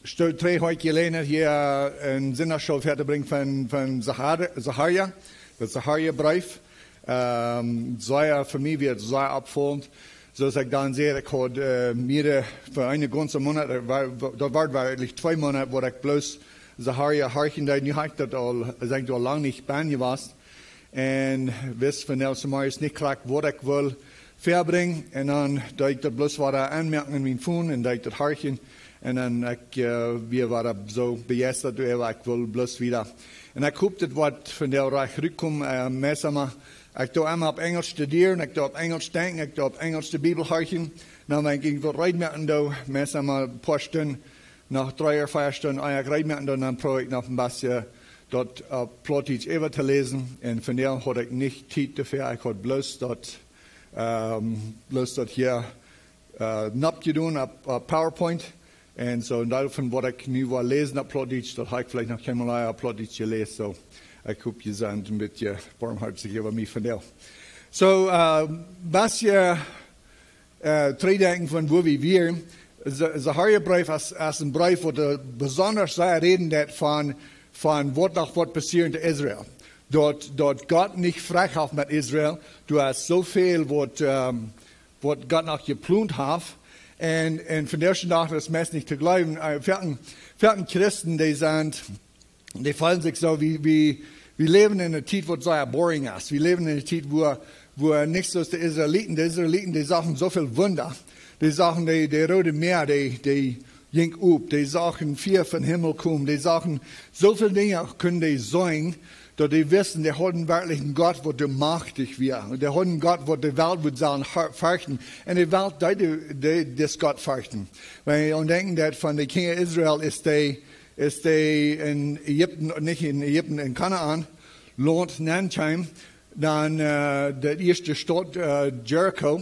3 heute gelesen hier een zinnerschool verder brengt van Zacharia, dat Zacharia-brief. Zeer voor mij weer zeer opvallend. Zoals ik dan zei, ik had meer voor een ganze maand, dat waren eigenlijk 2 maanden, waar ik bloos Zacharia harken deed. Nu had ik dat al, zeg al lang niet bij geweest. En wist van nou, zomaar is niet klaar wat ik wil verbrengen. En dan deed ik dat bloos wat aanmerken in mijn phone en deed ik dat harken. En dan we waren zo begeisterd door, ik wil bloos weer. En ik hoop dat wat van de reich terugkomt, meestal. Ik doe allemaal op Engels studeren, ik doe op Engels denken, ik doe op Engels de Bibel harken. Dan denk ik, wat rijd met en meestal maar een paar stunden, nog 3 of 4 stunden, ik rijd met en dan probeer ik nog een beetje dat plot iets even te lezen. En van daar had ik niet tijd dafür, ik had bloos dat hier napje doen op PowerPoint. En zo daarvan wat ik nu wil lezen op plot iets, dat heb ik vielleicht nog helemaal op plot iets gelezen. So. Ik hoop je zijn een beetje barmhartig over mij vandaag. Zo, was je terugdenken van waar we weer. Zacharia-brief als een brief waar de besonders reden dat van wat nog wat passiert in Israël. Dat God niet vrij met Israël. Du hast zoveel wat God nog geplant heeft. En van deze dag is het niet te geloven. Velen Christen die zijn. Die fallen sich so, wir leben in einer Zeit, wo es sehr boring ist. Wir leben in einer Zeit, wo nichts aus den Israeliten, die sagen so viel Wunder. Die sagen, die Rote Meer, die ging up. Die sagen, Feuer von Himmel kommen. Die sagen, so viele Dinge können die sagen, dass die wissen, die haben wirklich einen Gott, der machtig wird. Die haben einen Gott, der die Welt wird sein, fürchten. Und die Welt, die das Gott fürchten. Wenn wir denken, dass von den Kindern Israel ist die in Ägypten, nicht in Ägypten, in Kanaan, Land Nanheim, dann der erste Stadt Jericho,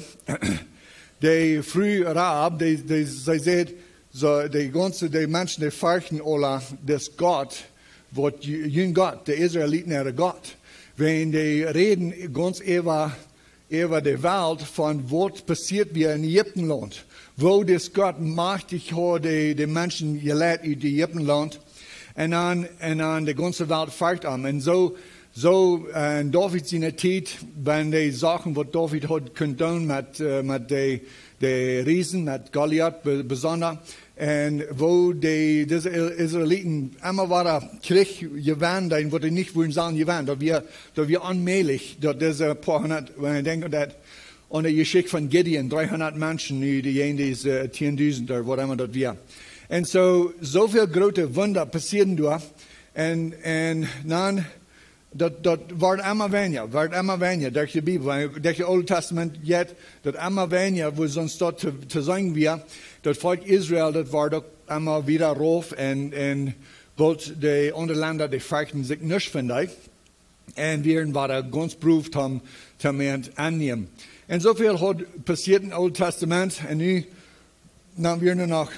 die früh Rahab, sie sagt, so, die Menschen, die fürchten alle, das Gott, was jün Gott, der Israeliten, der Gott. Wenn die reden ganz über die Welt von was passiert wie in Ägyptenland. Wo das Gott machtig hat, die Menschen geleitet in Ägyptenland. Und dann die ganze Welt fällt an. Und so David seine Zeit, wenn die Sachen, was David hat können tun mit den Riesen, mit Goliath besonders. Und wo diese Israeliten immer waren Krieg gewann, dann wurde nicht wollen sagen gewann, da wir allmählich, dass diese paar hundert, wenn ich denke, dass und der Geschichte von Gideon, 300 Menschen, die ist 10.000 oder was immer das wir. Und so viel große Wunder passieren da. Und dann, das wird immer weniger, durch die Bibel, durch das Alte Testament jetzt, das immer weniger, wo sonst dort zu sagen wir, das Volk Israel, das war doch immer wieder rauf und wollte die anderen Länder, die fürchten sich nicht von euch. Und wir waren ganz berufen, annehmen. Und so viel hat passiert im Alten Testament. Und nu haben wir nur noch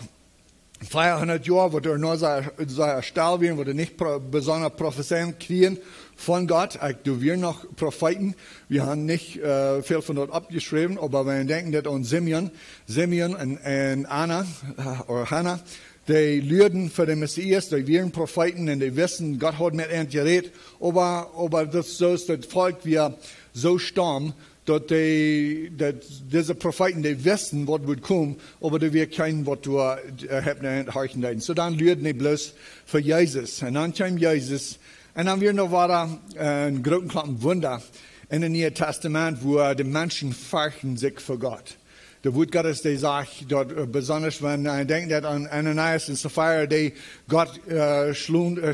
400 Jahre, wo wir noch sehr still werden, wo wir nicht besonders Prophezeien kriegen von Gott. Wir noch Propheten. Wir haben nicht viel von dort abgeschrieben, aber wenn wir denken, dass an Simeon und Anna, oder Hannah, die lügen für den Messias, die wären Propheten und die wissen, Gott hat mit ihnen geredet. Aber das so ist, das Volk wir so stumm, dass diese Propheten, die wissen, was wird kommen, aber die wir kein Wort haben. So dann lügen die bloß für Jesus. Und dann kam Jesus. Und dann wir noch ein großen Wunder in dem Neuen Testament, wo die Menschen fürchten sich für Gott. Der Wort Gottes, der sagt, dort besonders, wenn ich denke an Ananias und Sapphira, die Gott schluchte,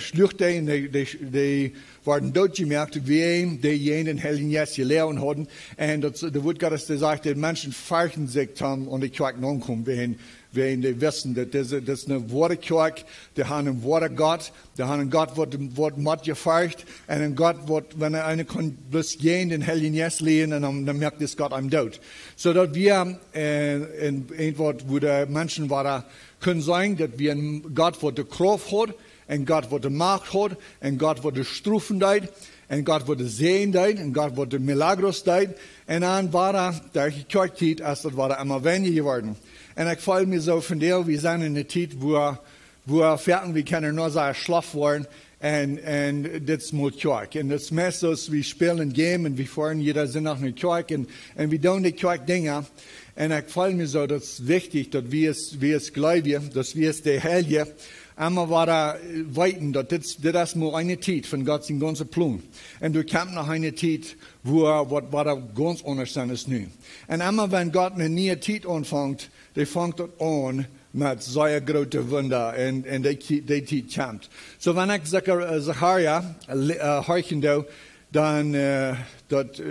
die waren dort gemerkt, wie die jenen Heiligen Geist gelehrt hatten. Und der Wort Gottes, der sagt, die Menschen fürchten sich und die Kirche ankommen, wenn die wissen, dass das eine wahre Kirche, die haben einen wahren Gott, die haben einen Gott, der Mord gefürchtet, und einen Gott, wenn einer kann bloß gehen, den Heiligen Geist lehen, und dann merkt das Gott am Tod. So dass wir, in Wort, wo die Menschen waren, können sagen, dass wir einen Gott, der die Kraft hat, ein Gott, der die Macht hat, ein Gott, der die Strufen tut, ein Gott, der die Sehen tut, ein Gott, der die Milagros tut. Und dann war der Kirche, als das war immer weniger geworden. Und ich freue mich so von dir, wir sind in einer Zeit, wo wo fertig, wir können nur sagen, schlaff worden, und das muss Kirk. Und das meiste ist, wir spielen Game, und wir fahren jeder sind nach einer Kirk, und wir tun die Kirk-Dinger. Und ich gefällt mir so, das ist wichtig, dass wir es glauben, dass wir es der Heilige, einmal war da weiten, dass das nur eine Zeit von Gott sein ganzer Plan. Und du kommst noch eine Zeit, wo was da ganz anders sein ist nu. Und einmal, wenn Gott eine neue Zeit anfängt, der fängt dort an mit sehr großen Wunder, und die Zeit kommt. So, wenn ich Zacharia horchen da, dann, dort,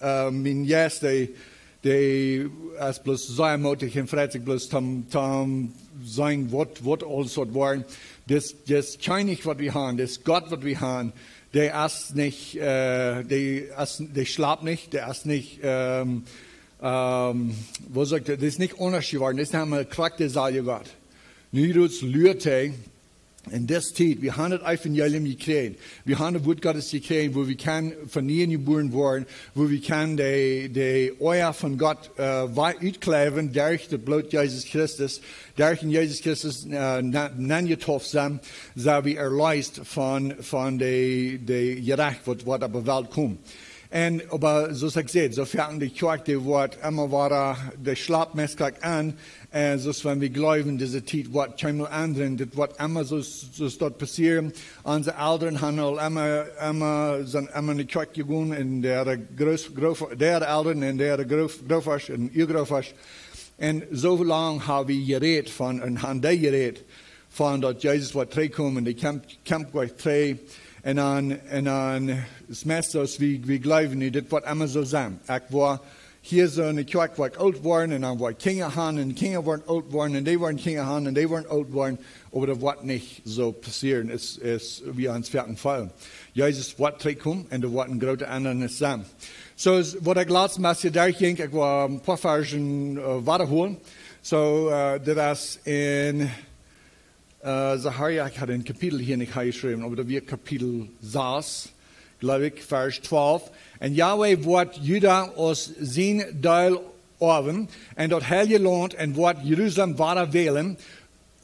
mein Jes, die als bloß sehr mutig und freizig bloß tam sein, was alles dort waren. Das König, was wir haben, das Gott, was wir haben, der ist nicht, der schlaft nicht, der ist nicht, wo sagt er, das ist nicht unterschiedlich geworden, das haben wir Charaktersaal gehabt. Nidus Lürte, in der Zeit, wir haben das Evangelium gekriegt. Wir haben das Wort Gottes gekriegt, wo wir kann von ihnen geboren worden, wo wir kann die Eier von Gott utkleven durch das Blut Jesus Christus, durch Jesus Christus getauft sind, so wir erleist von der Gerecht, was auf der Welt kommt. Und, aber, so sagt sie, so fängt die Kirche, die Wort, immer war der Schlafmessklag an, so wenn wir glauben, diese Zeit, was keinmal anderen, das wird immer so dort passieren. Unsere Eltern haben sind immer in die Kirche gegangen, und der Eltern, und der Großvater, und ihr Großvater. Und so lange haben wir geredet und haben die geredet von, dass Jesus wird zurückkommen, und die Kampf wird zurück. Und dann, das meiste, was wir glauben, das wird immer so sein. Ich war hier so in der Kirche, wo ich alt war, und dann war Kinder haben, und Kinder waren alt worden, und die waren Kinder haben, und die waren alt worden. Aber das wird nicht so passieren, es wie ans vierten Fall. Jesus wird zurückkommen, und da wird ein großer Ändernis sein. So, was ich letztes Mal durchging, ich war ein paar Versen weiterholen. So, das in Zacharia, ich hatte ein Kapitel hier nicht geschrieben, aber da wird Kapitel 6, glaube ich, Vers 12. Und Yahweh wird Juda aus sein Teil oben, und dort heilige Land, und wird Jerusalem weiter wählen.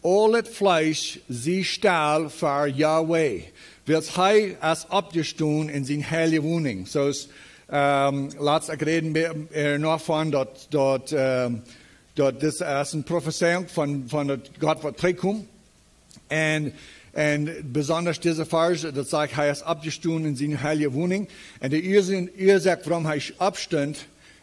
All das Fleisch, sie stahl für Yahweh. Wird hij als abgestoßen in sein heilige Wohnung. So, lass ich reden noch von, dort, das ist eine Prophezeiung von Gott, was zurückkommt. Und besonders diese Verse, das sagt, er ist abgestoßen in seine heilige Wohnung. Und der Ursache, warum er abstand,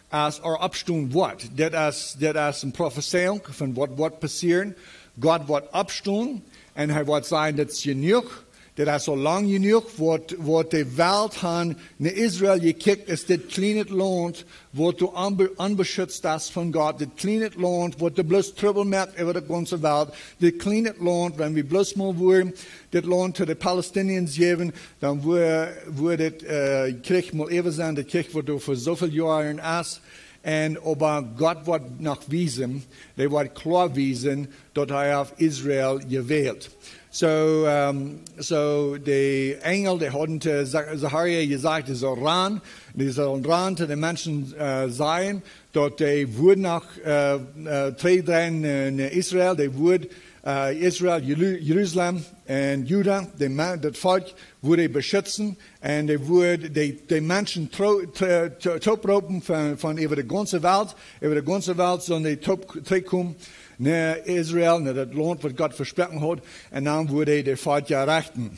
als abstoßen wird. Das ist eine Prophezeiung von was wird passieren. Gott wird abstoßen, und er wird sagen, das ist genug. Das ist so lang genug, wo die Welt han in Israel gekickt, ist das kleine Land, wo du unbeschützt hast von Gott, das kleine Land, wo du bloß Trouble merkst über die ganze Welt, das kleine Land, wenn wir bloß mal wollen, das Land zu den Palästinensern geben, dann würde Krieg mal eben sein, der Krieg wurde für so viele Jahre ist. Aber Gott wird nachwiesen, der wird klar wiesen, dass er auf Israel gewählt. So die Engel, die hatten zu Zacharia gesagt, die sollen ran zu den Menschen sein, dort die würden nach treten in Israel, die würden Israel, Jerusalem und Juda, das Volk würde beschützen, und die Menschen topropen von über die ganze Welt, sollen die zurückkommen. Ne Israel, ne das Land, was Gott versprochen hat, und dann wurde der Volk ja rechten.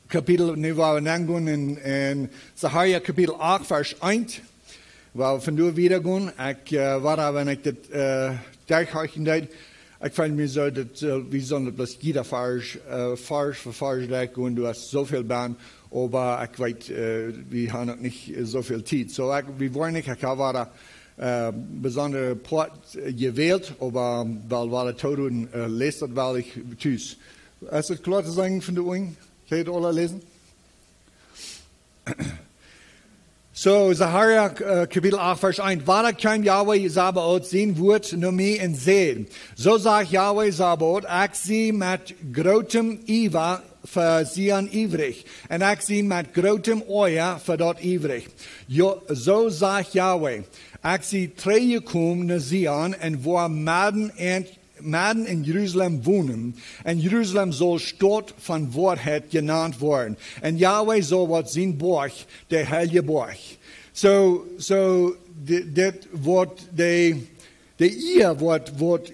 Kapitel, ne war in Zacharia Kapitel 8, Vers 1, weil von du wiedergehen, ich war da, wenn ich das durchhorchen deed, ich fand mir so, dass wir sollen bloß jeder Vers für Vers durchgehen, du hast so viel Bahn, aber ich weiß, wir haben noch nicht so viel Zeit. So, wir wollen nicht, ich war da, besondere Plot gewählt, aber weil der Tod und lest das, weil ich tschüss. Ist es klar zu sagen von der Ung? Kann ich alle lesen? So, Zacharia Kapitel 8, Vers 1. Wann kann Yahweh Sabaoth sehen wird, nur mir in sehen. So sagt Yahweh Sabaoth, ich sie mit großem Iva für sie an ivrig. Und ich sie mit großem Euer für dort ivrig. So sagt Yahweh. Ich sie treue kommen nach Zion, und wo Maden in Jerusalem wohnen. Und Jerusalem soll Stadt von Wahrheit genannt werden. Und Yahweh soll wat sein Borg, der heilige Borg. So, das wird wat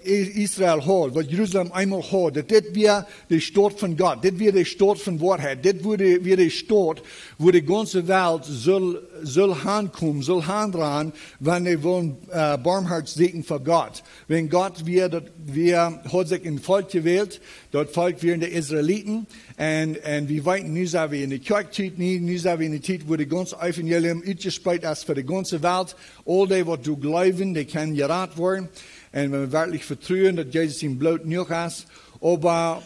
Israel hat, wat Jerusalem einmal hat, das wir die Stadt von Gott, das wir die Stadt von Wahrheit, das wir die Stadt, wo die ganze Welt soll hinkommen, soll hinran, wenn wir wollen barmherzig für Gott. Wenn Gott wir hat sich ein Volk gewählt, dort Volk wir in die Israeliten, und wir weiten nu sind wir in die Kirchzeit, nu sind wir in die Zeit, wo die ganze Evangelium ausgespreit ist für die ganze Welt. All die, was du glauben, die können gerat werden. Und wenn wir wirklich vertrauen, dass Jesus im Blut nicht ist. Aber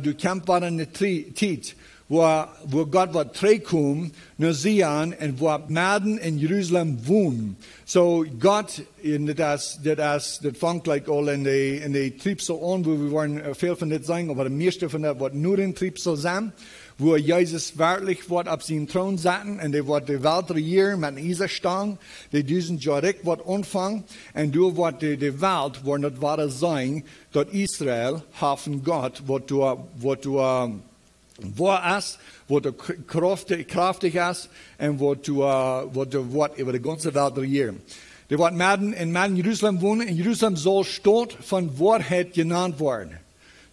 du kämpfst in eine Zeit, wo Gott wird zurückkommen, nach Zion, und wo Maden in Jerusalem wohnen. So Gott, das fängt like all in die Triebsel an, wo wir wollen viel von das sagen, aber der meiste von das wird nur in Triebsel sein, wo Jesus wirklich wird auf seinen Thron sitzen, und der wird die Welt regieren mit einer Stang, die diesen Jarek wird anfangen, und du wird die Welt wird nicht wahr sein, dass Israel hoffen Gott, wo ist, wo du kraftig ist, und wo du wird über die ganze Welt regieren. Die wird in Jerusalem wohnen, in Jerusalem soll Stadt von Wahrheit genannt werden.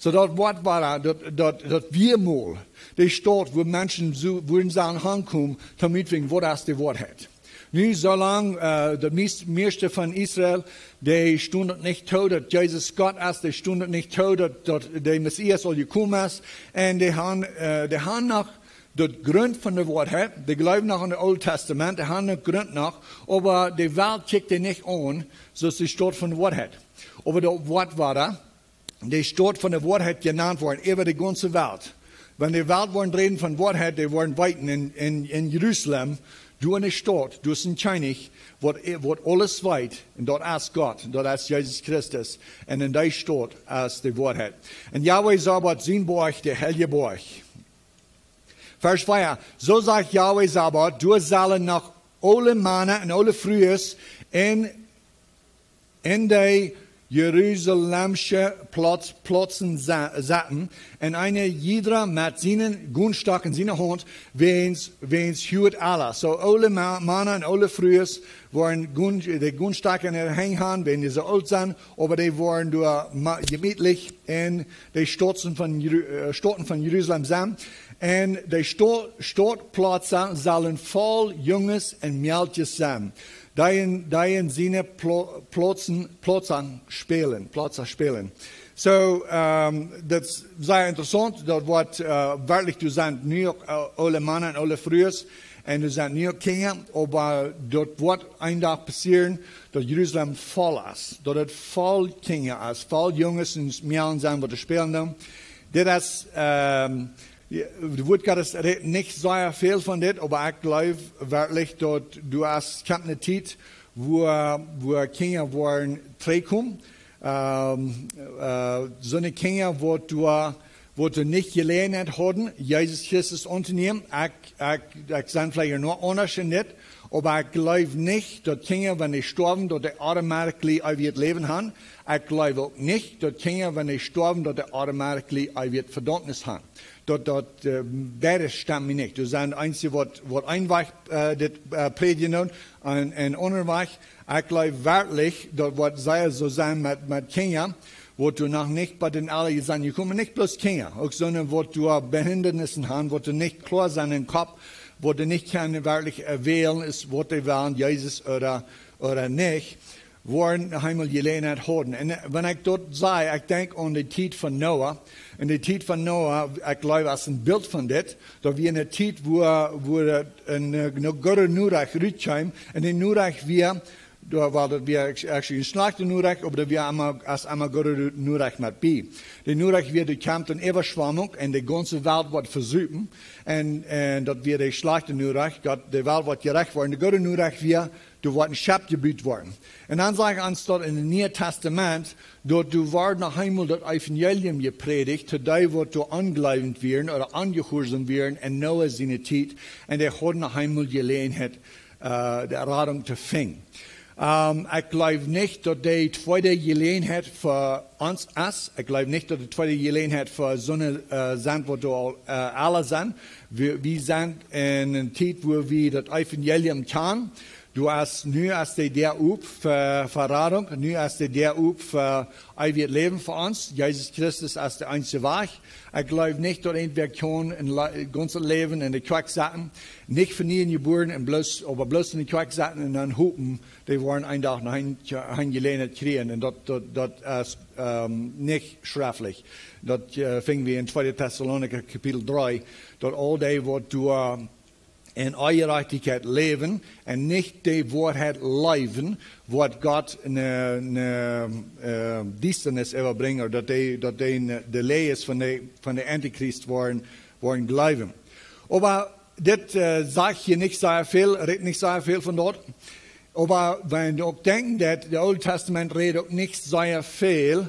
So dort Wort war, dort wir mal, die Stadt, wo Menschen würden sagen, hinkommen, damit wir, wo das die Wahrheit. Nu, solange der meiste von Israel, die stunden nicht tot, dass Jesus Gott ist, die stunden nicht tot, dass der Messias soll gekommen ist, und die haben noch den Grund von der Wahrheit, die glauben noch an das Alte Testament, die haben den Grund noch, aber die Welt checkt die nicht an, so ist die Stadt von der Wahrheit. Aber das Wort war da, die Stadt von der Wahrheit genannt worden, über die ganze Welt. Wenn die Welt wollen reden von Wahrheit, die wollen weiten in Jerusalem, du in der Stadt, du sind König, wird alles weit, und dort ist Gott, dort ist Jesus Christus, und in der Stadt ist die Wahrheit. Und Yahweh sagt, sein Borg, der heilige Borg. Vers 4, so sagt Yahweh Sabaoth, du sollst nach alle Männer und alle Frühes in die Jerusalemsche Plätzen satten, und eine jeder mit seinen Gunstock in seiner Hand, wenn's hüt alle. So alle Männer und alle Frühes waren die Gunstock in der Hand, wenn die so alt sind, aber die waren gemütlich in die Städten von Jerusalem sein. Und die Stadtplätze sollen voll Junges und Mädchen sein. Die in seine Plätze spielen. So, das ist sehr interessant. Das wird wirklich, du sind nicht alle Männer und alle Frühes, und du sind nicht Kinder, aber dort wird ein Tag passieren, dass Jerusalem voll ist. Dass es voll Kinder ist, voll Junges und Mädchen sein, die spielen. Das ist, du würdest nicht sehr viel von das, aber ich glaube wirklich, dass du hast keine Zeit, wo Kinder wollen zurückkommen. So eine Kinder, wo du nicht gelernt haben, Jesus Christus anzunehmen. Ich sage vielleicht noch anders in das, aber ich glaube nicht, dass Kinder, wenn sie sterben, dass sie automatisch ein Leben haben. Ich glaube auch nicht, dass Kinder, wenn sie sterben, dass sie automatisch ein Verdammnis haben. Beide stimmen nicht. Das ist ein Einzige, was ein Weg predigen und ein anderer Weg. Ich glaube wirklich, dass was sei so sein mit Kindern, wo du noch nicht bei den alle sagen, die kommen nicht bloß Kinder, auch sondern wo du Behindernissen haben, wo du nicht klar sein im Kopf, wo du nicht kann wirklich wählen, ist, wo die wollen, Jesus oder nicht, wollen einmal gelernt haben. Und wenn ich dort sage, ich denke an die Zeit von Noah. In der Zeit von Noah, ich glaube, das ist ein Bild von das, da wir in der Zeit, wo ein Gott Nurach rüberkam, und in Nurach wir actually ein schlechter Nurach, aber wir einmal Gott Nurach mit bei. Der Nurach wird gekämpft in Überschwemmung, und die ganze Welt wird versuchen, und dort wird der schlechte Nurach, die Welt wird gerecht worden, der Gott Nurach du wird ein Schabgebiet worden. Und dann sage ich uns dort in dem Neuen Testament, dort du war noch einmal das Evangelium gepredigt, zu dem wird du angläubend werden oder angehorsam werden in Noah seine Zeit, und er hat noch einmal Gelegenheit, die Erradung zu finden. Ik geloof niet dat de tweede gelegenheid voor ons is. Ik geloof niet dat de tweede gelegenheid voor zo'n zijn wat we alle zijn. We zijn in een tijd waar we dat evangelium kan. Nu is de der op voor verrading. Nu is de der op voor eeuwig leven voor ons. Jezus Christus is de enige weg. Ik geloof niet dat we kan een ganze leven in de kwak zetten. Niet vernieuwen geboren en bloos in de kwak zetten en dan hopen dat we een dag nog een gelegenheid krijgen. En dat is niet schriftelijk. Dat vingen we in 2 Thessalonica kapitel 3. Dat al die wat door in ongerechtigheid leven en niet de waarheid leven, wat God in duisternis overbrengt, dat de leer is van de antichrist worden geloven. Maar dit zegt je niet zo veel, redt niet zo veel van dat. Maar we ook denken dat het Oude Testament redt ook niet zo veel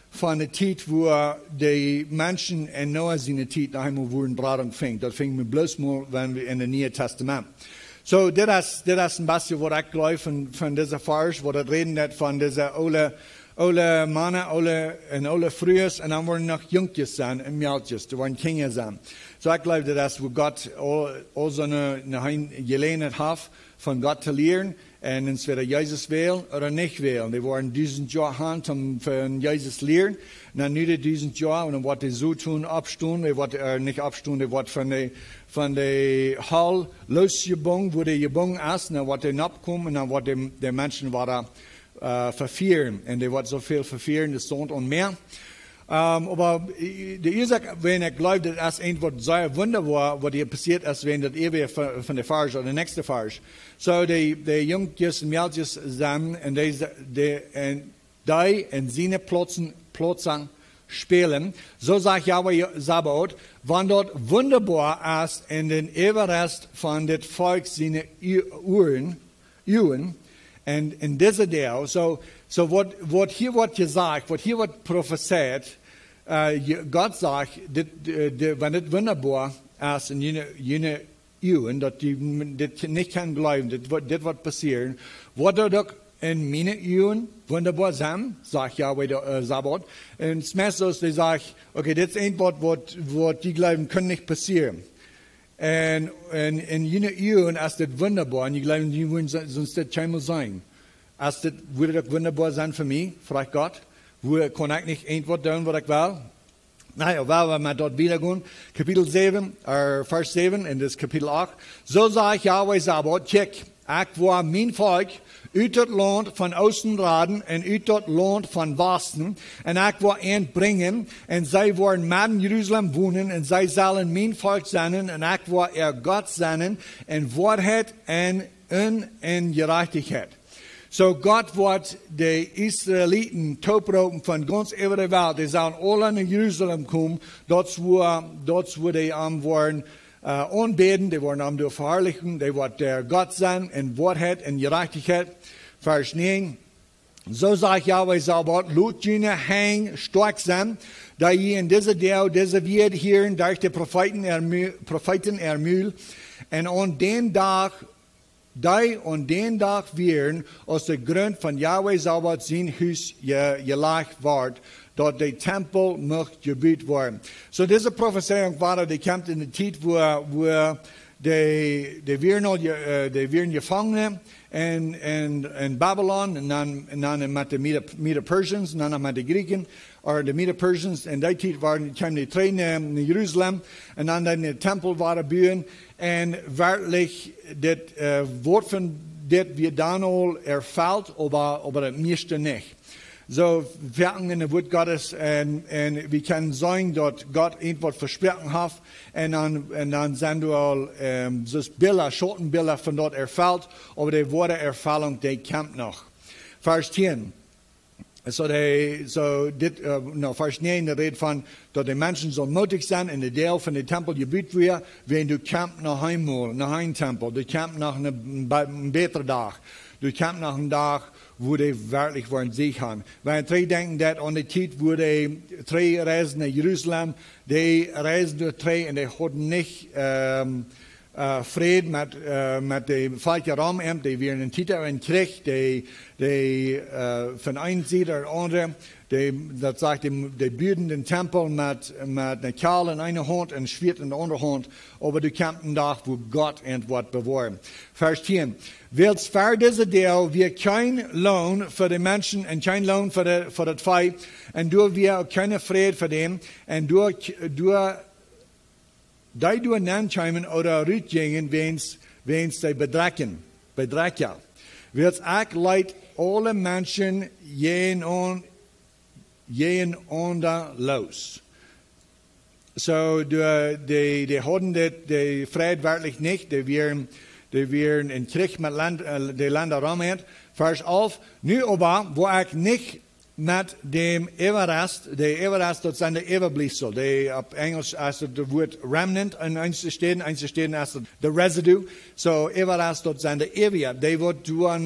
van de tijd waar de mensen en Noah zijn tijd nog eenmaal worden brading ving. Dat ving me bloos maar wanneer we in het Nieuwe Testament. So, dit is een beetje wat ik geloof van deze vers, wat het reden net van deze oude mannen, oude vrouwen, en dan worden nog jonkjes zijn en meisjes, er worden kinderen zijn. So, ik geloof dat is wat God al zo'n gelegenheid heeft van God te leren. En entweder Jezus wil oder nicht will. Die waren 1000 jaar hand om van Jezus leren. En dan nu de 1000 jaar, en dan wordt hij zo toen opstoen. Hij wordt niet opstoen, hij wordt van de hal losgebogen, wo hij gebogen is. En dan wordt hij opkomen en dan wordt de mensen worden vervieren. En die wordt zoveel vervieren, de stond en meer. Maar de Ursache, wenn ich glaube, das ist etwas sehr wunderbar, was hier passiert ist, wenn das ewig von der Vers oder der nächste Vers. So, die Jungjes und Mädchen zusammen, und die in seine Plätzen spielen. So sagt Yahweh Sabaoth, wenn dort wunderbar ist in den Everrest von dem Volk seine Uhren, und in dieser Del, so wat hier wordt gezegd, wat hier wordt profeteerd, God zegt, wenn het wunderbar is in jene eeuwen, dat je dit niet kan geloven, dit wordt passeren, wordt dat ook in mijn eeuwen wunderbar zijn, zegt Yahweh Sabaoth. En smessos die zegt, oké, dit is een wat die geloven kan niet passeren. En in jene eeuwen is dit wunderbar, en die geloven die wollen sonst dit keinmal zijn. Als dit, würde das wunderbar sein für mich, fragt Gott, wo kann ich nicht irgendwas tun, was ich will? Naja, weil wir mal dort wieder gehen, Kapitel 7, Vers 7, in das Kapitel 8. So sagt Yahweh Sabaoth, check, ich war mein Volk, uit het land van Oostenraden en uit het land van Westen, en ik wil entbrengen, en zij worden midden Jeruzalem wonen, en zij zullen mijn volk zijn, en ik wil God zijn, en waarheid en in gerechtigheid. So Gott wird die Israeliten topropen von ganz über der Welt. Die sollen alle nach Jerusalem kommen. Dort wo die werden anbeten, die werden am verherrlichen, die wird der Gott sein in Wahrheit und Gerechtigkeit. Vers 9. So sagt Yahweh Sabaoth, laut jene Hang stark sein, da ihr in dieser Deel, diese Welt hören, durch die Propheten ermühl, und an den Tag werden aus der Grund von Yahweh Sabaoth sein Haus gelegt wird, dort der Tempel möchte gebaut werden. So diese Prophezeiung war, die kommt in der Zeit, wo die werden gefangen in Babylon, und dann mit den Medo-Persians, und dann mit den Griechen, oder die Medo-Persians, in der Zeit kamen die Tränen in Jerusalem, und dann den Tempel waren bauen, und wirklich, das Wort von das wird dann all erfüllt, aber das meiste nicht. So, wir haben in der Wort Gottes, und wir können sagen, dass Gott irgendwas versprochen hat, und dann sind wir all, so Bilder, Schottenbilder von dort erfüllt, aber die Worte Erfüllung, die kommt noch. Vers 10. Vers 9, der redet von, dass die Menschen so mutig sind, in der Teil von dem Tempel gebaut wird, wenn du kämpfst nach einem Tempel, du kämpfst nach einem besseren Tag, du kämpfst nach einem Tag, wo die wirklich wollen sich haben. Wenn wir denken, dass an der Zeit, wo die reisen nach Jerusalem, die reisen durch und die hatten nicht, vrede met de volk Ram, die weer een titel en kreeg, die van een zijde naar de andere, dat zegt, die buurden den tempel met een kaal in een hand en een zwaard in de andere hand, over de kampendag wo God en wat bewahren. Vers 10. Wils voor deze deel weer geen loon voor de mensen en geen loon voor het volk, en door weer geen vrede voor hem, en door die door nankomen oder uitgingen, wens die bedrekken. Wils ook leidt alle mensen jeden onder los. So, die hadden de vrede werkelijk niet. Die waren in Krieg met de landen Ramen. Vers 11. Nu aber, wo ik niet met dem Everest, de Everest, dat zijn de Everbliesel. Op Engels als het woord remnant in eins steden als de residue. So, Everest, dat zijn de eeuwige. Die wordt door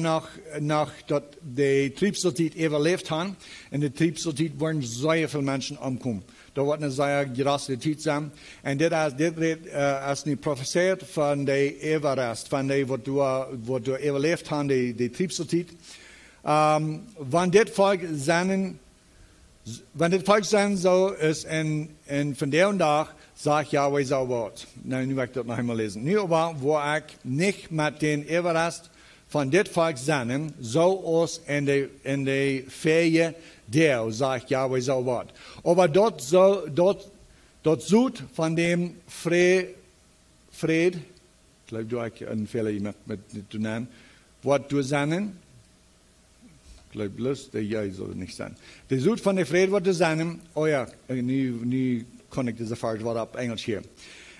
nog dat de triebseltijd overleefd hebben. En de triebseltijd worden zeer veel mensen omkomen. Dat wordt een zeer geraste tijd zijn. En dit is nu profeteerd van de Everest, van de wat door overleefd hebben, de triebseltijd. Wanneer dit volk zijn zo is en van de dag zegt Yahweh zo wat. Nou, nu wil ik dat nog eenmaal lezen. Nu aber, wo ik niet met den Everest van dit volk zijn, zoals in de vrije deel, zegt Yahweh zo wat. Aber dat zoet van dem vrede, ik geloof doe ik een fehler met de naam, wat door zijn. Ik geloof bloos, jij zal het niet zijn. De zoet van de vrede wordt te zijn. Oh ja, nu kan ik deze vers wat op Engels hier.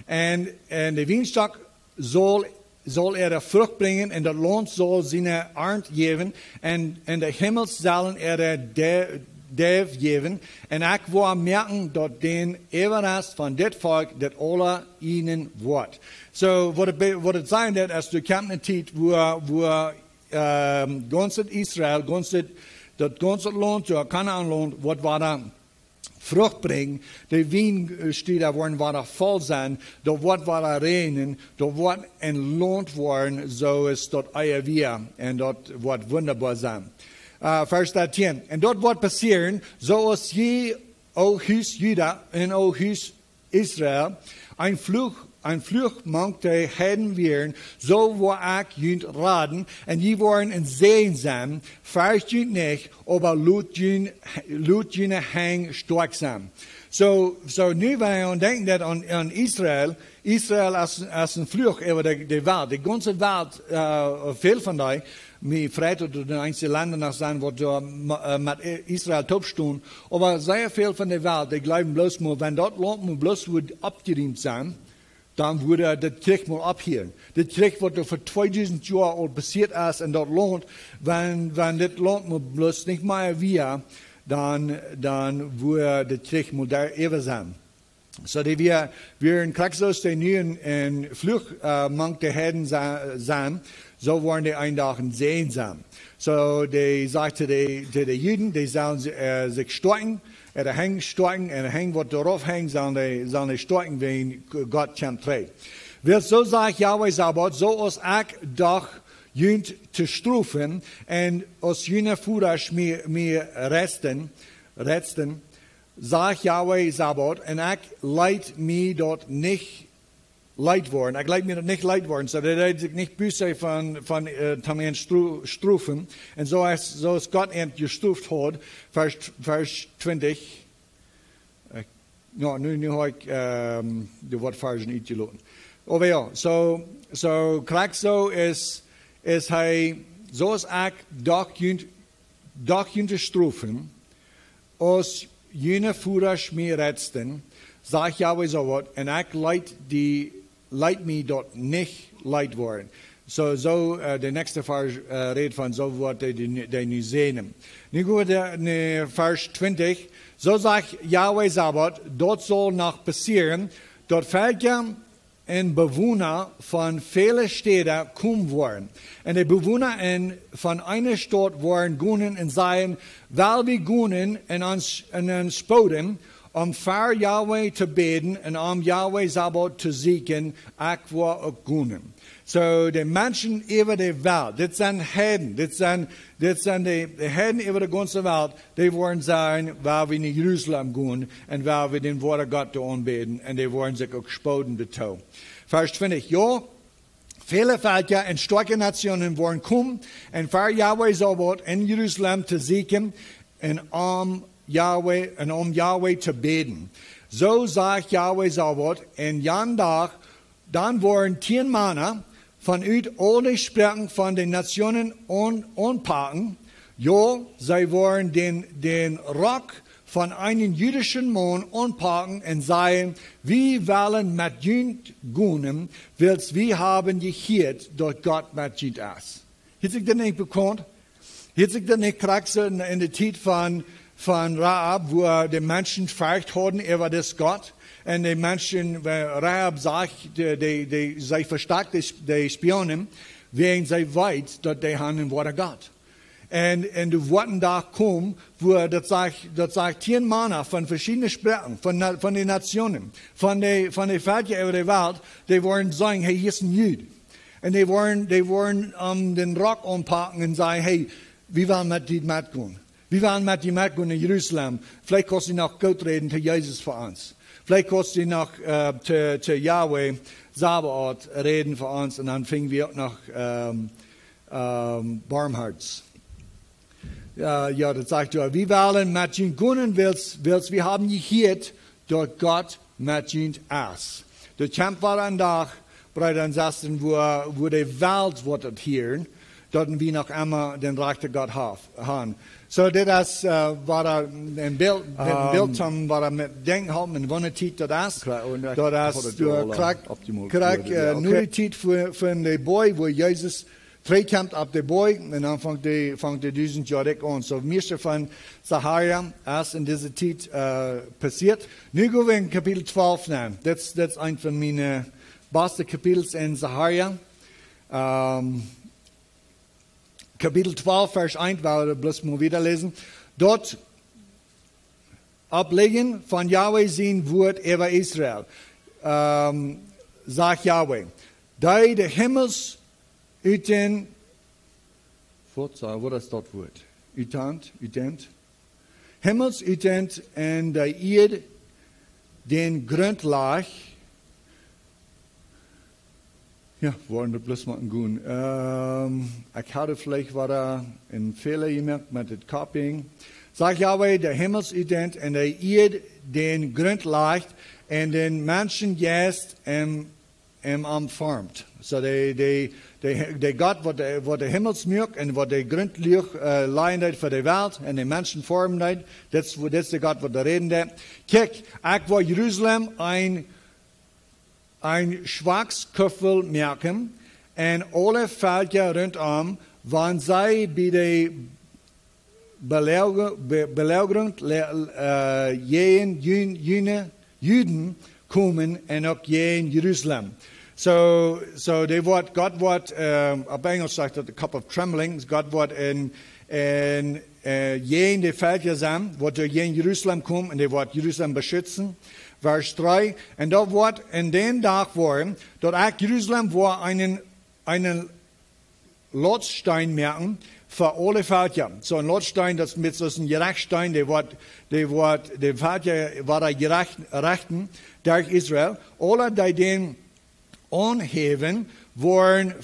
En de wijnstok zal de vrucht brengen en dat land zal zijn arend geven. En de hemels zullen de duif geven. En ik wil merken dat den Everest van dit volk dat alle ihnen wordt. So, wat het zijn dat als de kampen tijd wo ganz Israel, dat ganze land, ja, Kanaan-land, wat waar vrucht brengt, de wijnsteden worden waar vol zijn, dat wat waar regenen, dat wat een land worden, zo is dat eier weer, en dat wat wonderbaar zijn. Vers 13. En dat wordt passeren, zoals je, o huis Juda en o huis Israël, een vlucht mank de heiden weer, zo waar ik junt raden, en je worden in zee zijn, vers junt niet, aber loot june hang sterk zijn. So nu wij aan denken dat aan Israël als een vlucht over de wereld, de ganze wereld, veel van die, mij vrij tot de einzige landen nog zijn, wat met Israël topstoen, aber zeer veel van de wereld, die geloven bloos maar, wenn dat land moet bloos wordt opgeriemd zijn, dan würde dat Krieg mal abhören. Das Krieg, wat er voor 2000 jaar al passiert is in dat land, wenn dit land mal bloß nicht mehr wir, dan würde dat Krieg mal daar even zijn. So, die wir in Kraxos, die nu in vlucht mank de heiden zijn, so worden die eindagen sehensam. So, die sagt zu den Juden, die sollen sich storken, er hängt storken, en hängt wat erop hängt, sollen die storken, wenn Gott kommt trägt. Wil so sagt Yahweh Sabbat, so als ik doch junt te strufen, en als jene voeders meer resten, sagt Yahweh Sabbat, en ik leid me dat niet leid worden. Ik leid me dat niet leid worden, zodat ik niet büsse van tamen strufen. En zoals God het gestruft had, vers 20. Nu heb ik de woordversen niet gelaten. Oh ja, so krijg zo is hij, zoals ik doch junt strufen, als jene voeders meer redsten, zegt Yahweh zo wat, en ik leid me dat niet leid worden. So de nächste vers redt van zo wat die nu zien. Nu gaan we naar vers 20. Zo zegt Yahweh Sabbat, dat zal nog passeren, dat volken en bewoner van vele steden komen worden. En de bewoner van een stad worden gaan en zeggen, wel we gaan en ons spoden, für Yahweh zu beten und Yahweh Sabbat zu siegen, aqua und gunen. So, die Menschen über die Welt, das sind Heiden, das sind die Heiden über die ganze Welt, die wollen sagen, weil wir in Jerusalem gehen und weil wir den Wort Gott anbeten, und die wollen sich auch spoden dazu. Vers 20, ja, viele Völker und starke Nationen wollen kommen und für Yahweh Sabbat in Jerusalem zu siegen und Yahweh zu beten. So sagt Yahweh Sabbat, in jan Tag, dann wollen 10 Männer von alle Sprachen von den Nationen anpacken. Ja, sie wollen den Rock von einem jüdischen Mann anpacken und sagen, wir wollen mit Jünd gehen, weil wir haben gehört, dass Gott mit Jünd ist. Hat sich das nicht bekannt? Hat sich das nicht gekriegt in der Zeit von Rahab, wo die Menschen gefragt haben, er war das Gott? Und die Menschen, Rahab sagt, sie verstärkt die Spionen, wegen sie weiß, dass die haben ein Wort Gott. Und du wollten da kommen, wo das sagt 10 Männer von verschiedenen Sprachen, von den Nationen, von den Völkern über der Welt, die wollen sagen, hey, hier ist ein Jüd. Und die wollen den Rock anpacken und sagen, hey, wir wollen mit dir mitgehen. Wir wollen mit dir mitgehen in Jerusalem. Vielleicht kannst du noch Gott reden zu Jesus für uns. Vielleicht kannst du noch zu Yahweh Sabbat reden für uns, und dann fingen wir auch noch Barmherz. Ja, das sagt er. Wir wollen mit ihm gehen, weil wir haben gehört, dass Gott mit ihm ist. Der Kampf war ein Tag, Brüder und Schwestern, wo die Welt wird hören, dass wir noch einmal den Reich der Gott haben. So, das war ein Bild, war mit Denken haben, in wann Zeit das ist. Das kriegt nur die Zeit für den Boy, wo Jesus treibt auf den Boy, und dann fängt die diesen Jahre an. So, meiste von Sacharja ist in dieser Zeit passiert. Nun gehen wir in Kapitel 12 nehmen. Das ist ein von meinen besten Kapitels in Sacharja. Kapitel 12, Vers 1, weil wir bloß mal wieder lesen. Dort ablegen von Yahweh sein Wort über Israel. Sagt Yahweh, da die Himmels üten, was ist das Wort? Ütent. Himmels ütent und der Erd den Grund lag. Ja, wollen wir bloß mal gehen. Ich hatte vielleicht war ein Fehler gemacht mit dem Copying. Sag Yahweh, der Himmelsident und der Erd den Grund leicht und den Menschen jetzt formt. So der Gott, wo der Himmelsmürk und wo der Grund leidet für die Welt und den Menschen formt, das ist der Gott, wo der reden hat. Kijk, ich war Jerusalem ein Schwachsköffel merken, und alle Völker rundum, wann sie bei der Belagerung Juden kommen und auch in Jerusalem. So Gott wird, auf Englisch sagt er, the cup of trembling, Gott wird in die Völker sein, wird in Jerusalem kommen, und er wird Jerusalem beschützen. Vers 3, und da wird in den Tag worden, dort auch Jerusalem war einen Lotstein merken für alle Völker. So ein Lotstein, das mit so einem Gerechtstein, der Völker war der Gerechten durch Israel. Alle, die den anheben, waren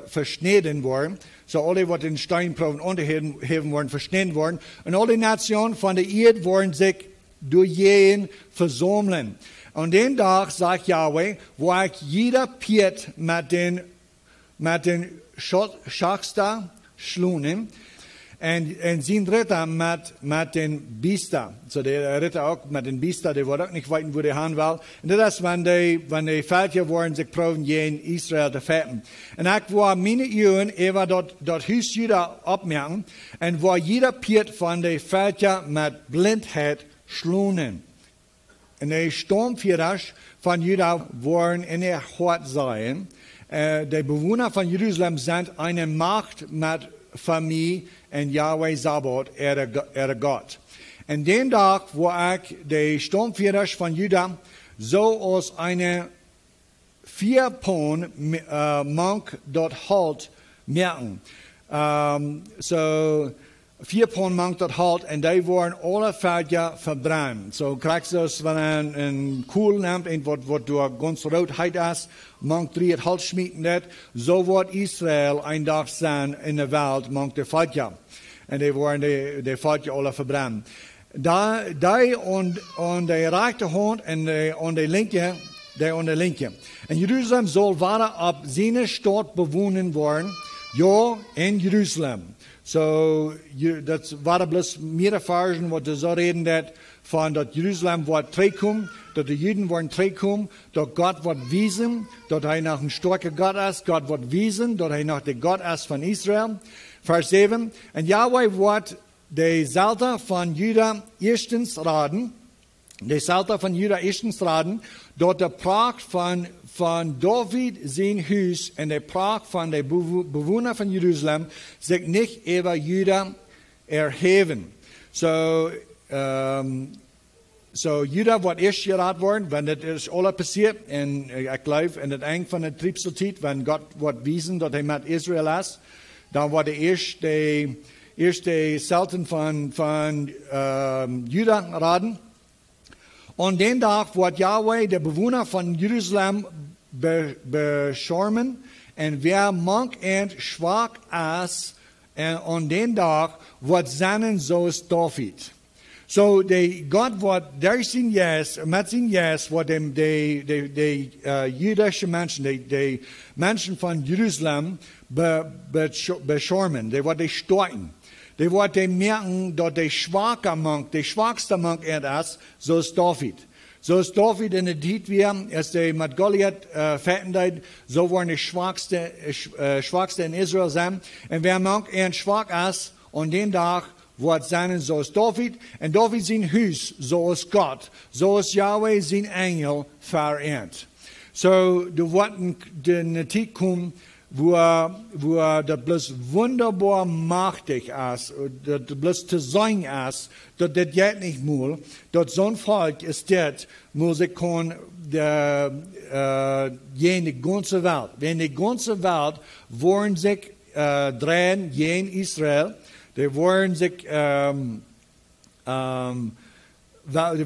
verschnitten worden. So alle, die den Stein proben anheben, waren verschnitten worden. Und alle Nationen von der Erde waren sich durch jeden versammeln. Und den Tag, sagt Yahweh, wo ich jeder Piet mit den Schachster schlunen, und sein Ritter mit den Biester. So der Ritter auch mit den Biester, der war auch nicht weit, wo der haben will. Und das ist, wenn die Völker waren, sich proben, in Israel zu fetten. Und ich war meine Jungen, war dort Hüst jeder abmerken, und war jeder Piet von den Völker mit Blindheit schlunen. Und die Sturmführer von Juda waren in der Hort sein. Die Bewohner von Jerusalem sind eine Macht mit Familie und Yahweh Sabbat, Gott. En den Tag, wo ich die Sturmführer von Juda so aus einer 4 Pfund Monk dort halt merken. So 4 Pfund Monk dort halt, und die waren alle Fädja verbrannt. So kriegst du es, wenn ein Kohl nimmt, was du ganz rot heit ist, Monk 3 halt schmieden dat, so wird Israel ein Tag sein in der Welt, Monk der Fädja. Und die waren die Fädja alle verbrannt. Da und die rechte Hand und die linke, En Jeruzalem soll weiter ab seine Stadt bewohnen worden, ja, in Jeruzalem. So, das war bloß mehr Erfahrung, was du so reden, dat von, dass Jerusalem wird zurückkommen, dass die Juden wollen zurückkommen, dass Gott wird wiesen, dass er noch ein starker Gott ist, Gott wird wiesen, dass er noch der Gott ist von Israel. Vers 7, und Yahweh wird die Salter von Juda erstens raten, dort der Pracht von David sein Haus und der Pracht von den Bewohnern von Jerusalem sich nicht über Juda erheben. So Juda wird erst geraten worden, wenn das ist alles passiert, und ich glaube, in der Ende von der Triebselzeit, wenn Gott wird wiesen, dass er mit Israel ist, dann wird er erst die Salten von Juda raten. Und den Tag wird Yahweh, der Bewohner von Jerusalem, beschirmen, und wer mank und schwach ist, und den Tag wird sein, so ist David. So, Gott wird durch sein Yes, mit sein Yes, wird die jüdischen Menschen, die Menschen von Jerusalem beschirmen, die wird die steuern. Die werden merken, dass der schwachste Monk ist, so ist David. So ist David in der Zeit wie, als der mit Goliath fetten, so waren die schwachste in Israel sein. Und wer Monk schwach ist, und den Tag wird sein, so ist David. Und David sein Haus, so ist Gott. So ist Yahweh sein Engel verehrt. So, du wirst in der Zeit kommen, wo das bloß wunderbar machtig ist, das bloß zu sein ist, dass das jetzt nicht muss, dass so ein Volk ist das, muss ich kann, die ganze Welt. Wenn die ganze Welt wollen sich drehen, jen Israel, die wollen sich, die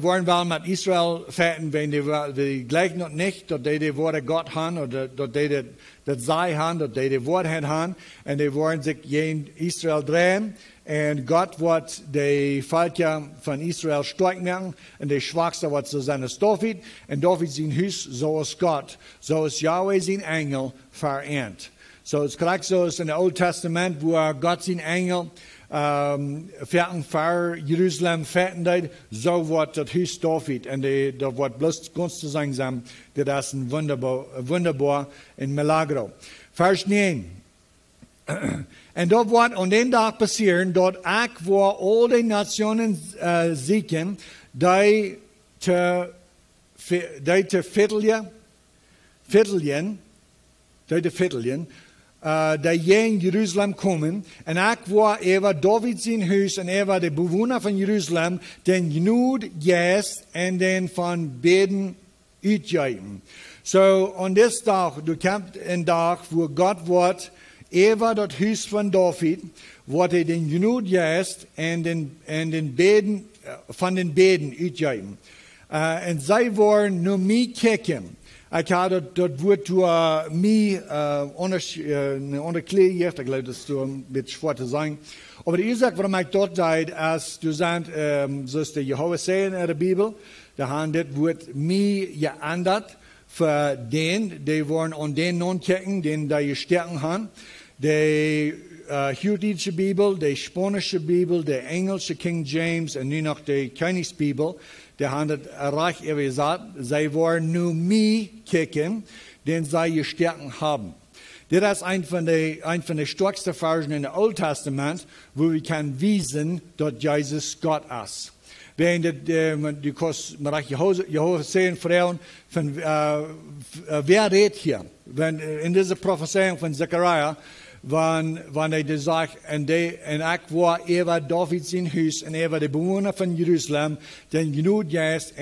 wollen wel mit Israel fetten, wenn die gleich noch nicht, dass die Worte Gott haben, oder dass die das sei haben, dass die Worte haben, und die wollen sich gegen Israel drehen, und Gott wird die Völker von Israel stark machen, und der Schwachste wird zu sein als David, und David sein Haus, so ist Gott, so ist Yahweh sein Engel verehrt. So, es kriegt so ist in dem Alten Testament, wo Gott sein Engel fetten für Jerusalem fetten, so wird das Haus David, und da wird bloß ganz zu sagen, das ist ein wunderbar in Milagro. Vers 9. Und dort wird an den Tag passieren, dort auch, wo all die Nationen siegen, die zu vierteln, die in Jerusalem kommen, und auch wo David sein Haus und die Bewohner von Jerusalem den Genut jetzt und den von Beten utgeben. So, an diesem Tag, du kommst ein Tag, wo Gott wird, das Haus von David, wird den Genut jetzt und den Beten, von den Beten utgeben. Und sie wollen nur mich kicken. Ich habe das Wort zu mir unterklärt, ich glaube, das ist ein bisschen schwer zu sagen. Aber die Ursache, warum ich dort seid, ist, du sagst, so ist der Jehova sehen in der Bibel, da haben das Wort mir geändert für den, die wollen an den non kicken, den da gestärkt haben. Die jüdische Bibel, die spanische Bibel, die englische King James und nun noch die Königsbibel, die haben das reich gesagt, sie wollen nur mich kicken, den sie gestärkt haben. Das ist ein von den stärksten Versen in dem Alten Testament, wo wir können wissen, dass Jesus Gott ist. Wenn du kannst Jehova sehen, Frauen, wer redet hier? Wenn in dieser Prophezeiung von Zechariah, wanneer hij zegt, en ik was even David zijn huis, en even de bewoner van Jeruzalem, den genoeg juist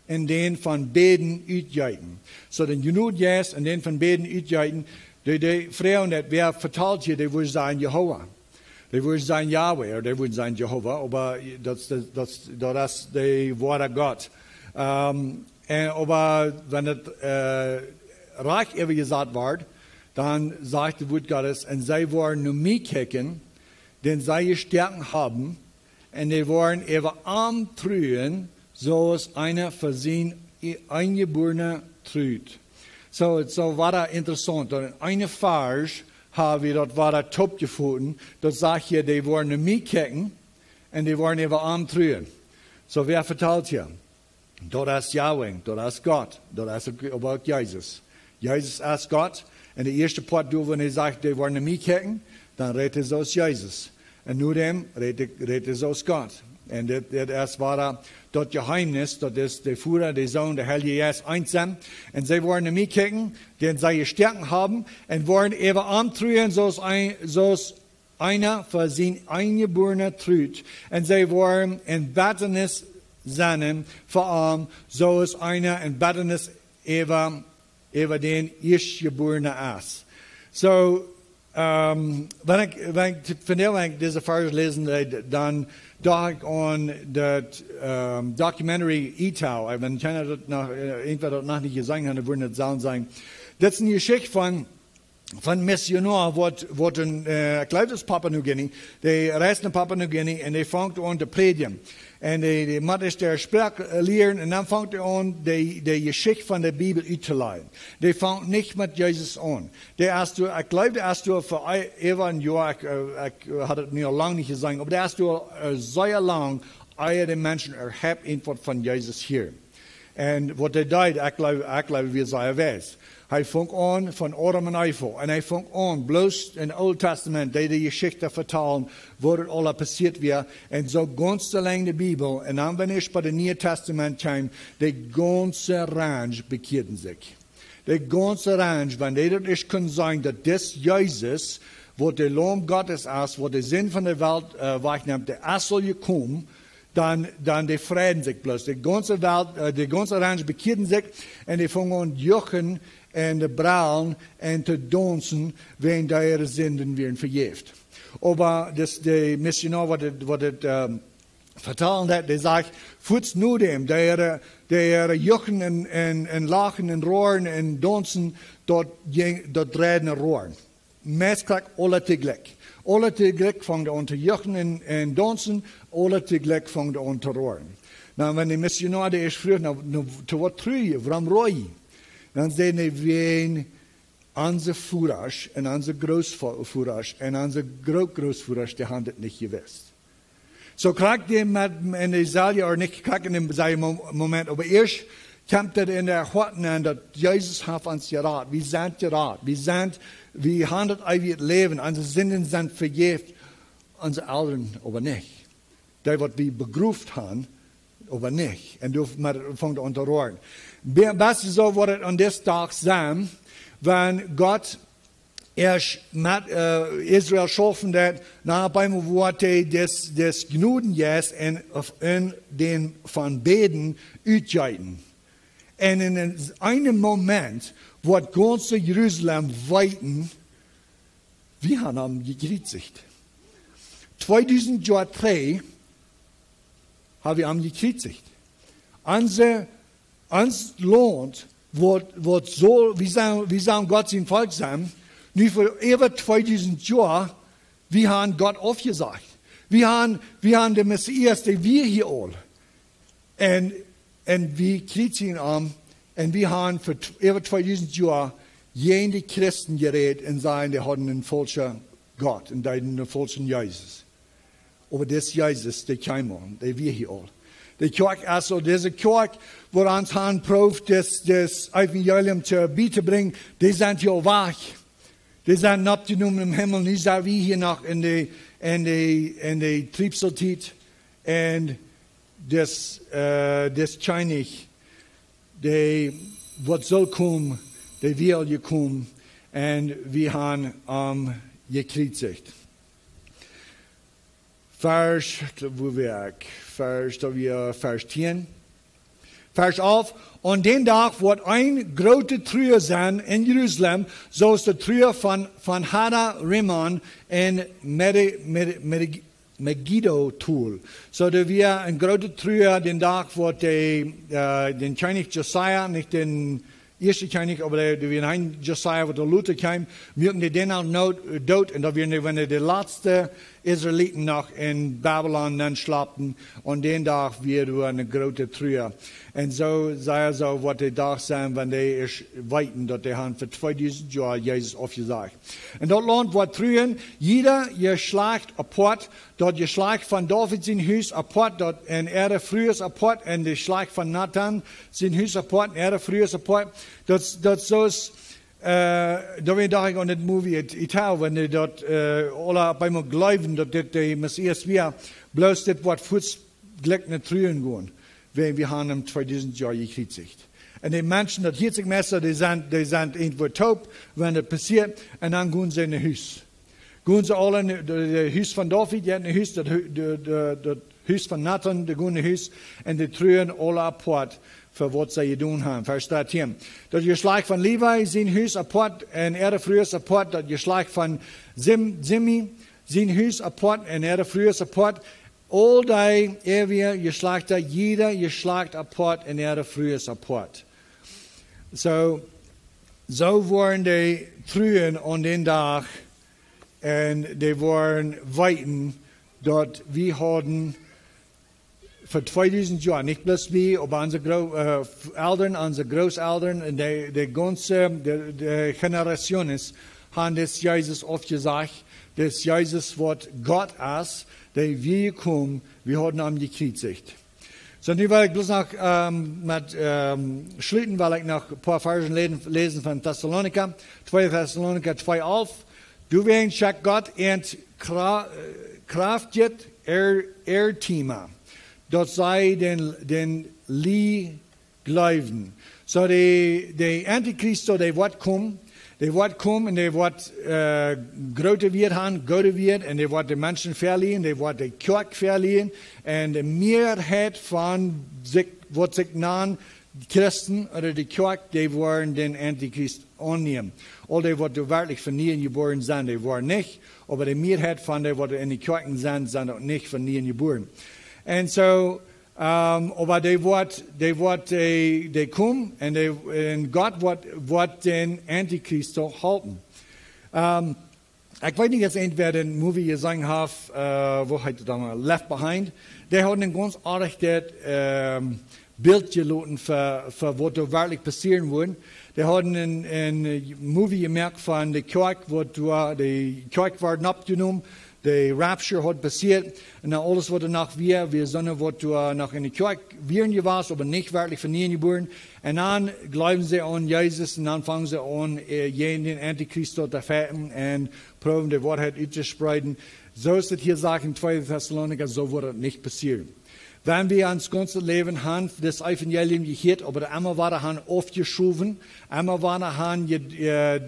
en den van beden uitjuiten. Zo den genoeg juist en den van beden uitjuiten, de vrouwen dat weer verteld je, die willen zijn Jehovah. Die willen zijn Yahweh, of die willen zijn Jehovah, maar dat is de woord God. Aber wenn het reich even gezegd wordt, dan zegt de woord Gottes, en zij worden naar mij kijken, den zij je sterken hebben, en die worden even aantreuen, zoals einer voor zijn eingeborene treut. So war das interessant. In einer Vers haben wir dort war das top gefunden. Dort sagt je, die wollen naar mij kijken, en die wollen even aantreuen. So wer vertelt hier? Dat is Yahweh, dat is God, dat is ook Jezus. Jezus is God. En de eerste part doen, wanneer hij zegt, die worden naar mij kijken, dan redt hij zoals Jezus. En nu dem redt hij zoals God. En dat is waar dat geheimnis, dat is de Vater, de Zoon, de Heilige Geist einsam. En zij worden naar mij kijken, den zij je sterken hebben, en worden even aantreuen, zoals einer voor zijn eingeborene treut. En zij worden in Bettenis zijn voor zoals einer in Bettenis even den eerstgeborene is. So, wenn ich vandaag deze vers lezen, dan dacht ik aan dat documentary Itau. Wenn keiner dat noch, irgendwer dat noch nicht gesehen hat, dann würde het zouden zijn. Dat is een geschichte van missionaar, wat een klein is Papua New Guinea. Die reist naar Papua New Guinea en die vangt aan te predigen. En die moet eens der Sprache leren en dan vangt aan de geschichte van de Bibel uit te leiden. Die vangt niet met Jezus aan. Ik geloof, dat is door voor even een jaar, ik had het nu al lang niet gezegd, maar dat is door zeer lang, de mensen hebben wat van Jezus hier. En wat hij deed, ik geloof, wie zij wees. Hij vangt aan van Adam en Eva. En hij vangt aan, bloos in het Oude Testament, die geschichte vertellen, wat het al passiert weer. En zo ganz lang de Bibel. En dan wanneer je bij het Nieuwe Testament kwam, de ganze range bekeerden zich. De ganze range, wanneer dat is kan zijn, dat dit Jezus, wat de Lam Gottes is, wat de zin van de wereld wegneemt, de is zal je komen, dan die vreden zich bloos. De ganze Welt, de ganze range bekeerden zich en die vangen aan juchen en de brauwen en te dansen, wenn ihre Sünden werden vergeeft. Aber das de missionaar wat het vertellen dat, die zegt, voets nu dem, die juchen en lachen en roeren en dansen, dat draaien en roeren. Meestal alle tegelijk. Alle tegelijk vangen aan te juchen en dansen, alle tegelijk vangen aan te roeren. Nou, wanneer de missionaar die is vroeg, te wat trui je, waarom roei je? Dan zijn die ween onze voeders en onze grootvoeders en onze grootvoeders, die hadden het niet gewist. Zo krijg je met, en die zal je ook niet krijgen in zijn moment, maar eerst komt het in de harten aan dat Jezus heeft ons geraad. We zijn geraad. We hebben het eeuwig leven. Onze zinnen zijn vergeeft. Onze ouderen aber niet. Die wat we begroefd hebben, aber niet. En du vangt aan te roeren. Best zo wordt het aan deze dag zijn, wanneer God erst met Israël schaffen dat, na beim woord hij des genoegen is en in den van beden uitjuiten. En in een moment wordt ganze Jeruzalem weiten, we hebben hem gekriegt. 2000 jaar terug hebben we hem gekriegt. Ons land wordt zo, we zijn God zijn volk zijn, nu voor over 2000 jaar, we hebben God afgezegd. We hebben de Messias, die wir hier al. En we krijgen hem, en we hebben voor over 2000 jaar jene Christen gered en zijn, die hadden een falsche God en die hadden een falsche Jezus. Aber das Jezus, die kwam, die wir hier al. De kerk, also deze kerk, waar ons han proeft des evangelium te bieden brengen, die zijn hier weg. Die zijn opgenomen im Himmel. Nu zijn we hier nog in de triebseltijd. En des Chinese, wat zal komen, die wil je komen. und wir haben gekriegt. Vers 10. Vers 11. Und den Tag wird ein große Trühe sein in Jerusalem, so ist der Trühe von Hada Rimmon in Megiddo-Tool. So da wir ein große Trühe den Tag, wo den König Josiah, nicht den erste König, aber der wir ein Josiah, wo der Luther kam, wirken die den auch dort, und da wir, wenn die letzte Israeliten noch in Babylon dann schlappten, und den Tag wir eine große Trühe. Und so sei es so, was die Tag sein, wenn die weiten, dass die haben für 2000 Jahre Jesus aufgesagt. Und dort lohnt was Trühen, jeder geschlacht apart, dort geschlacht von David sein Haus apart, dort in Erde frühes apart, und die Schlag von Nathan sein Haus apart, in Erde frühes apart, dort so ist, da bin ich an das Movie Italien, wenn die dort alle bei mir glauben, dass die Messias wir bloß das Wort Fußglück nicht trühen gehen. Wir haben im 2000 Jahre gekriegt. Und die Menschen, das 40 Messer, die sind irgendwo taub, wenn das passiert, und dann gehen sie in das Haus. Gehen sie alle in das Haus von David, die hat ein Haus, das Haus von Nathan, die gehen in das Haus, und die trühen alle apart, für was sie getan haben. Vers 13. Das Geschlecht von Levi, sein Haus apart, und frühes apart, das Geschlecht von Zimmi, sein Haus apart, und frühes apart, all die ewige Geschlechter, jeder Geschlecht apart, und frühes apart. So waren die Trühen an den Tag, und die waren weiten, dort wir hatten für 2000 Jahre, nicht bloß wir, aber unsere Eltern, unsere Großeltern, und die ganze Generation haben das Jesus oft gesagt, dass Jesus, was Gott ist, der wir kommen, wir haben ihn gekriegt. So, nun will ich bloß noch schließen, weil ich noch ein paar Versen lesen von Thessaloniker, 2 Thessaloniker 2,11. Du wirst Gott und kraftet Thema. Dort sei den Lie glauben. So die Antichristo, die wird kommen und die wird größer werden, gute wird, und die wird die Menschen verlieren, die wird die Kirche verlieren, und die Mehrheit von sich nahen Christen oder die Kirche, die wollen den Antichrist annehmen. All die, die wirklich von nie geboren sind, die wollen nicht, aber die Mehrheit von denen, die in die Kirchen sind auch nicht von nie geboren. Und so, aber die kommen, und Gott wird den Antichrist halten. Ich weiß nicht, jetzt entweder den Movie gesehen habe, wo heißt das mal, Left Behind, der hat ein ganz artiges Bild gelassen für was da wirklich passieren würde. Der hat ein Movie gemerkt von der Kirche, wo die Kirche war abgenommen. Der Rapture hat passiert, und alles, was danach wir sind, was du noch in der Kirche werden warst, aber nicht wirklich von ihnen geboren. Und dann glauben sie an Jesus, und dann fangen sie an, den Antichrist zu verfechten und proben die Wahrheit auszuspreiten. So ist es hier gesagt in 2 Thessaloniker, so wird es nicht passieren. Wenn wir ans ganze Leben haben, das Evangelium gehört, aber einmal war haben aufgeschoben, einmal war haben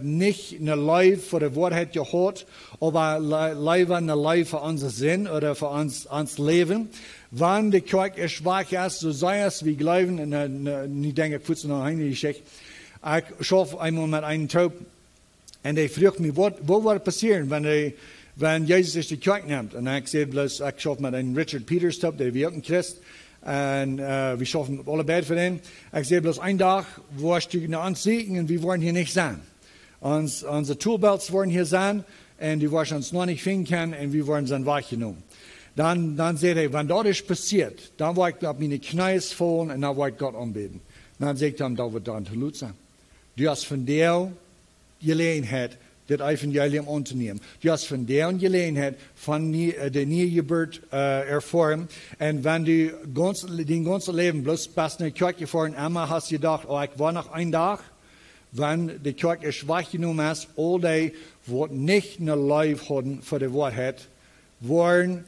nicht eine Leib für die Wahrheit gehört, aber eine Leib für unser Sinn oder für uns Leben. Wenn die Kirche schwach ist, so sei es, wir glauben, und ich denke, ich noch eine Geschichte. Ich schaffe einmal mit einem Taub, und er fragt mich, wo wird passieren, wenn Jesus die Kirche nimmt. Und ich sehe bloß, ich schaffe mit einem Richard Peters Taub, der wird ein Christ, und wir schaffen alle beide für den. Ich sehe bloß einen Tag, wo ich die uns sehen, und wir wollen hier nicht sein. Unsere Toolbelts wollen hier sein, und die wollen uns noch nicht finden können, und wir wollen sein wahrgenommen. Dann seht ihr, wenn das passiert, dann wollte ich auf meine Knie fallen, und dann wollte ich Gott anbeten. Dann sagt er, da wird dann zu Luther. Du hast von der Gelegenheit, das Evangelium anzunehmen. Du hast von der Gelegenheit von der Niegeburt erfahren. Und wenn du dein ganzes Leben bloß bis in die Kirche gefahren, einmal hast du gedacht, oh, ich war noch ein Tag, wenn die Kirche schwach genommen ist, all die, die nicht eine Leib hatten für die Wahrheit, wollen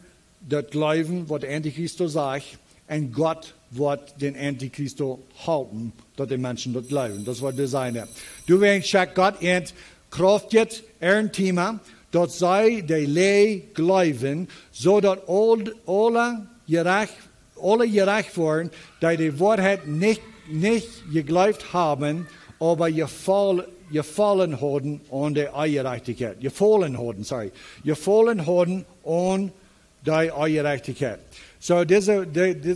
das Glauben, was der Antichrist sagt, und Gott wird den Antichrist halten, dass die Menschen das glauben. Das wird das sein. Du wirst Gott und Kraft jetzt ein Thema, dat zij de lee geloven, zodat alle gerecht worden, die de waarheid nicht geglaubt haben, aber gefallen hadden aan de ongerechtigheid. Gefallen hadden aan de ongerechtigheid. So, dit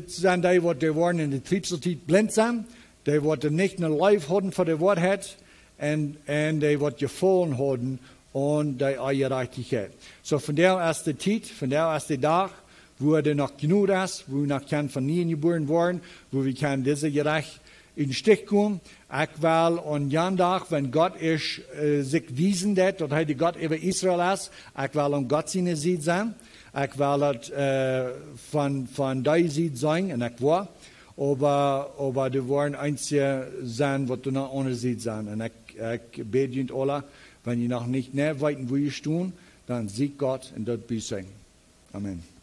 zijn die wat de waren in de triebseltijd blind zijn, die wat niet een lijf hadden voor de waarheid, en die wat gefallen hadden aan de ongerechtigheid. So, vandaar is de tijd, vandaar is de dag, wo er noch genug ist, wo wir noch kein von nie geboren worden, wo wir kann diese gerecht in den Stich kommen. Ich will an jan Tag, wenn Gott sich wiesen hat, dass heute Gott über Israel ist, ich will an Gott seine Seite sein. Ich will von der Seite sein, und ich war. Aber die wollen einzige sein, was du noch ohne Seite sein. Und ich bete ihnen alle, wenn ihr noch nicht näher weiten, wo ihr tun, dann sieht Gott und dort bis sein. Amen.